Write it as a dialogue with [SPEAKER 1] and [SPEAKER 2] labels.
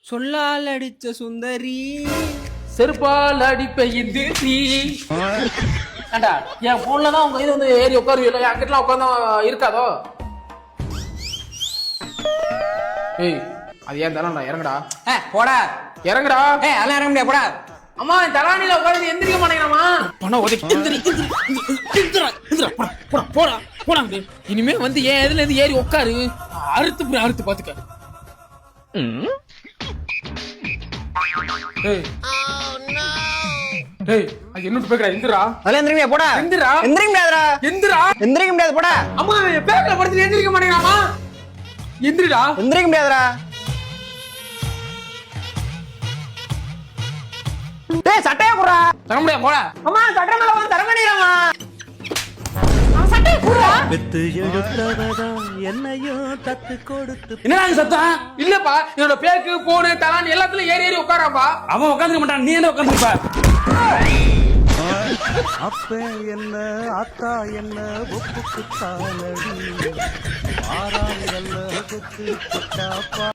[SPEAKER 1] சொல்லால் அடிச்ச சுந்தரி
[SPEAKER 2] செருப்பால் அடிப்ப இது நீ ஏண்டா என் போன்ல தான் உங்க இது வந்து ஏறி உட்காருவீங்க அங்கிட்டலாம் உட்காந்து இருக்காதோ ஏய் அது ஏன் தானடா இறங்குடா
[SPEAKER 1] போடா
[SPEAKER 2] இறங்குடா
[SPEAKER 1] அதெல்லாம் இறங்க முடியாது போடா
[SPEAKER 2] அம்மா என் தலானில உட்காந்து எந்திரிக்க மாட்டேங்கிறாமா
[SPEAKER 1] பணம் உதவி போடா போடா இனிமே வந்து ஏன் இதுல இருந்து ஏறி உட்காரு அறுத்து பாத்துக்க
[SPEAKER 2] என்னட்டு பேக்கடா எந்திரா
[SPEAKER 1] அதெல்லாம் எந்திரிக்க போடா
[SPEAKER 2] எந்திரா
[SPEAKER 1] எந்திரிக்க முடியாதுடா எந்திரிக்க முடியாது போடா
[SPEAKER 2] அம்மா பேக்கல படுத்து எந்திரிக்க மாட்டேங்கிறாமா எந்திரிடா
[SPEAKER 1] எந்திரிக்க முடியாதுடா டேய் சட்டையா போடா
[SPEAKER 2] தர முடியாது போடா
[SPEAKER 1] அம்மா சட்டை மேல வந்து தர மாட்டேங்கறாமா சட்டையா போடா
[SPEAKER 3] பெத்து எடுத்தவதா என்னையும் தத்து கொடுத்து
[SPEAKER 2] என்னடா சத்தம் இல்லப்பா என்னோட பேக்கு போன் தலான் எல்லாத்துலயும் ஏறி உட்காராப்பா
[SPEAKER 4] அவன் உட்காந்துக்க மாட்டான் நீ என்ன உட்காந்துருப்ப
[SPEAKER 3] அப்ப என்ன அத்தா என்ன ஒப்புக்கு தானடி ஆறாங்கல்ல கொத்து கொட்டாப்பா